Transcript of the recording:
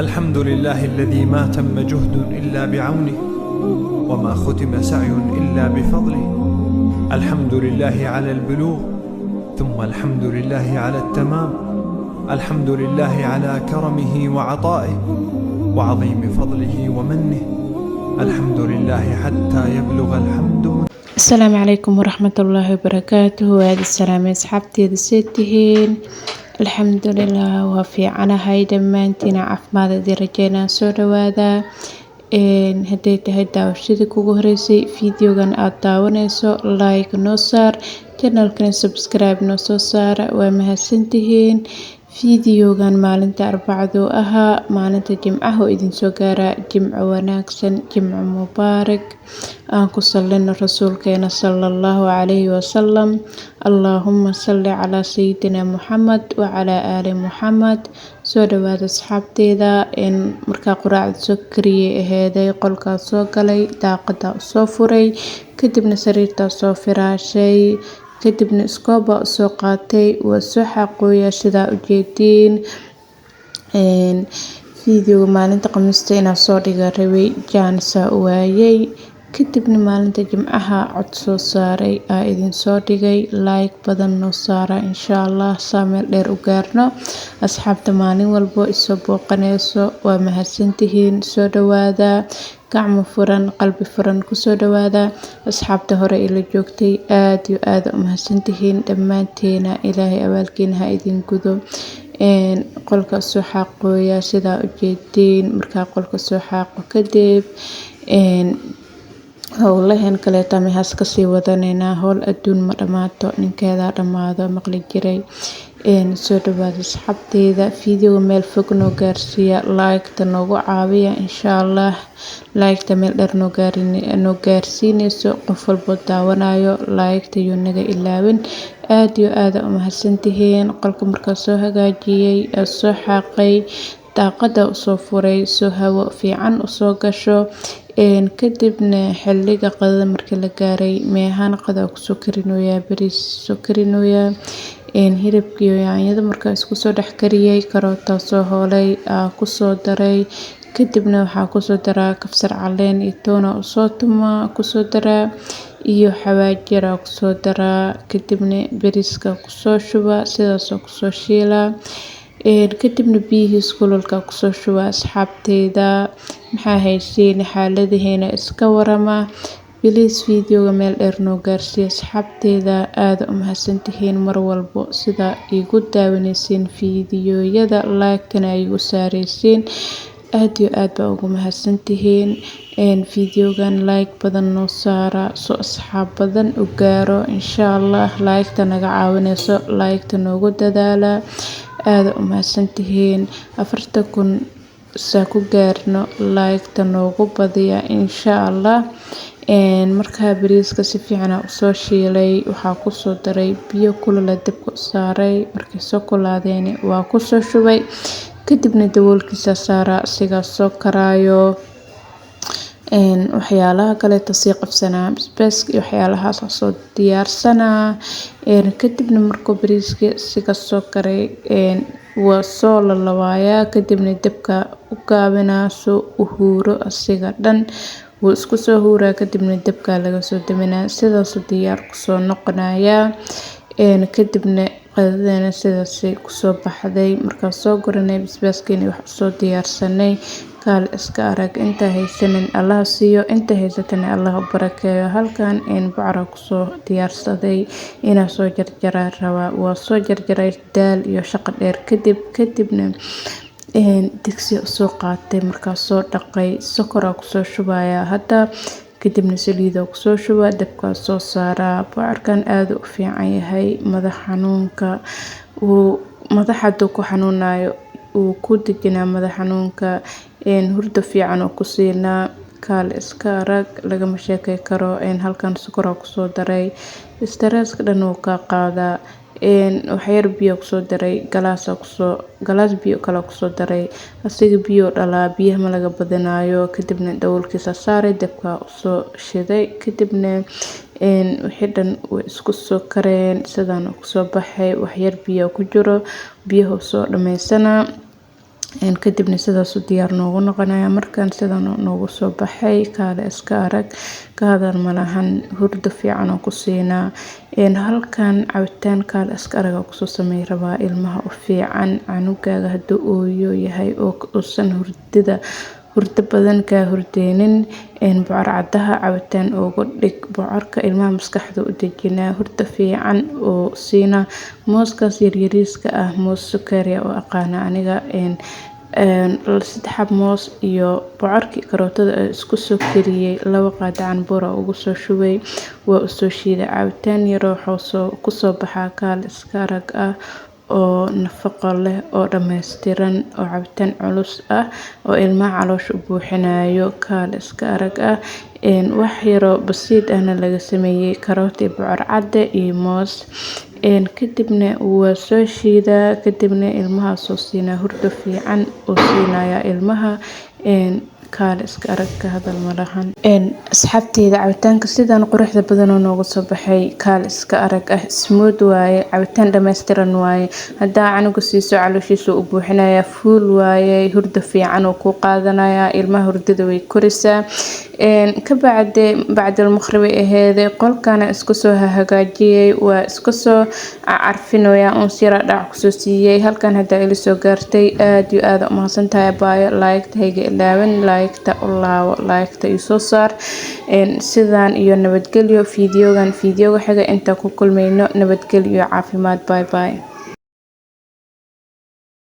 الحمد لله الذي ما تم جهد إلا بعونه وما ختم سعي إلا بفضله. الحمد لله على البلوغ ثم الحمد لله على التمام. الحمد لله على كرمه وعطائه وعظيم فضله ومنه. الحمد لله حتى يبلغ الحمد. السلام عليكم ورحمة الله وبركاته. وهذه السلام أصحابتي دسيتهين الحمد لله وفي عنا هاي دمانتنا عفماد دي رجينا سودا وادا هديت هيدا وشيدي كوغو هريسي فيديو غان آتاونيسو لايك نوصار channel كان سبسكرايب نوصو صار ومهسنتهين فيديوغان maalinta arbacadu ahaa maalinta jimcaha oo idin soo gaara jimco wanaagsan jimco mubaarak aan ku salino rasuulkeena sallallahu alayhi wasallam. Allahumma salli ala sayyidina Muhammad wa ala ali Muhammad. Soo dhawaada asxaabteeda markaa quraacda soo kariyay aheeday qolkaa soo galay daaqada soo furay kadibna sariirta soo firaashay kadibna iskooba soo qaatay waa soo xaqooya sidaa u jeedin fiidiyowga maalinta khamiista inaan soo dhiga rabay jaanisa waayay kadibna maalinta jimcaha cod soo saaray idin soo dhigay like badan noo saara insha Allah saameel dheer u gaarno. Asxaabta maalin walbo isoo booqanayso waa mahadsantihiin. Soo dhawaada gacmo furan qalbi furan ku soo dhawaada. Asxaabta hore ila joogtay aad iyo aad u mahadsantihiin dhammaanteena. Ilaahay abaalkiina ha idin gudo. Qolka soo xaqooya sidaa u jeedin markaa qolka soo xaqo kadib howlahan kaleeta maxaas ka sii wadanayna howl adduun ma dhamaato ninkeeda dhamaado maqli jiray. Soo dhawaada asxaabteeda fiidiyowga meel fog noo gaarsiiya like-ta noogu caawiya insha Allah. Like-ta meel dheer noo gaarsiinayso qof walbo daawanayo like-ta iyo naga ilaawin. aad iyo aad u mahadsantihiin. Qolka markaa soo hagaajiyay soo xaqay daaqada soo furay soo hawo fiican u soo gasho kadibna xilliga qadada markii la gaaray meehan qada ku soo karinooya bariis soo karinooya hilibkii iyo yaanyada markaa isku soo dhex kariyay karoota soo hoolay ku soo daray kadibna waxaa ku soo daraa kabsar caleen iyo toona u soo tuma ku soo daraa iyo xawaajir ku soo daraa kadibna bariiska ku soo shuba sidaas oo ku soo shiila kadibna biyihiis kululka ku soo shuba. Asxaabteeda maxaa haysiin xaaladaheena iska warama please fiidiyowga meel dheer noo gaarsiiya. Asxaabteeda aad u mahadsantihiin mar walbo sida igu daawanaysiin fiidiyowyada like-tana igu saaraysiin aad iyo aad baa ugu mahadsantihiin. Fiidiyowgan like badan noo saara soo asxaab badan u gaaro insha Allah. Like-ta naga caawinayso like-ta noogu dadaala aad u mahadsantihiin. 40,000 saa ku gaarno like-ta noogu badiya insha Allah. Markaa bariiska si fiican u soo shiilay waxaa ku soo daray biyo kulul dabka saaray markii soo kulaadeen waa ku soo shubay kadibna daboolkiisa saara asiga soo karaayo waxyaalaha kale tasii qabsanaa basbaaska iyo waxyaalahaas soo diyaarsanaa kadibna markuu bariiska siga soo karay waa soo lalawaaya kadibna dabka u gaabinaa soo u huuro asiga dhan wuu isku soo huuraa kadibna dabka laga soo daminaa sidaas diyaar ku soo noqonaya kadibna qadadana sidaas ku soo baxday markaa soo guranay basbaaskeenii wax soo diyaarsanay kaal iska arag inta haysanin Allah siiyo inta haysatana Allah u barakeeyo. Halkan bacra ku soo diyaarsaday ina soo jarjaraa raba waa soo jarjaray daal iyo shaqo dheer kadibna digsi soo qaatay markaa soo dhaqay sokor ku soo shubaya hadda kadibna saliid ku soo shuba dabka soo saara. Bacarkan aad u fiican yahay madax xanuunka madaxdu ku xanuunayo uu ku dejinaa madax xanuunka hurdo fiican oo ku siinaa kaal iska arag lagama sheekay karo. Halkan sokor ku soo daray stress-ka dhan uu ka qaadaa waxyar biyo ku soo daray galaas biyo kale ku soo daray asiga biyo dhalaa biyaha ma laga badanayo kadibna daboolkiisa saaray dabka soo shiday kadibna wixii dhan way isku soo kareen sidaan ku soo baxay waxyar biyo ku jiro biyaha soo dhameysana kadibna sidaas u diyaar noogu noqonaya. Markaan sidan noogu soo baxay kaale iska arag, ka hadal malahan, hurdo fiican oo ku siinaa. Halkan cabitaan kaale iska arag oo kusoo sameey rabaa ilmaha u fiican, canugaaga hadduu ooyo yahay oo uusan hurdo badan ka hurdeenin, bocor cadaha cabitaan ugu dhig. Bocorka ilmaha maskaxda u dejinaa, hurdo fiican oo siina. Mooskaas yaryariiska ah, moos sukari oo aqaana aniga, 3 moos iyo bocorkii karootada isku soo kariyay, 2 qaado canbuur ugu soo shubay, waa u soo shiiday. Cabitaan yar oo ku soo baxaa kaale iska arag ah oo nafaqo leh oo dhameystiran, oo cabitaan culus ah oo ilmaha caloosha u buuxinayo, kaale iska arag ah. Wax yaro basiid ahna laga sameeyay karooti, bocor cade iyo moos. Kadibna waa soo shiidaa, kadibna ilmaha soo siinaa, hurdo fiican oo siinaya ilmaha. Kaale iska arag, ka hadal malahan. Asxaabteyda cabitaanka sidan quruxda badan oo noogu soo baxay kaale iska arag ah, smooth waaye, cabitaan dhameystiran waaye. Haddaa canuga siiso calooshiisa u buuxinaya, fuul waaye, hurdo fiican oo ku qaadanaya, ilmaha hurdada way korisaa. Ka bacdal maqrib aheede qolkana isku soo hagaajiyay, waa isku soo carfinoya, yara dhac ku soo siiyay. Halkan hadda ila soo gaartay, aad iyo aad u mahadsantahay baayo. Like hayga ilaawan, like-ta u laawo, like-ta ii soo saar. Sidaan iyo nabadgelyo. Fiidiyooga xiga inta ku kulmayno, nabadgelyo caafimaad. Bye bye.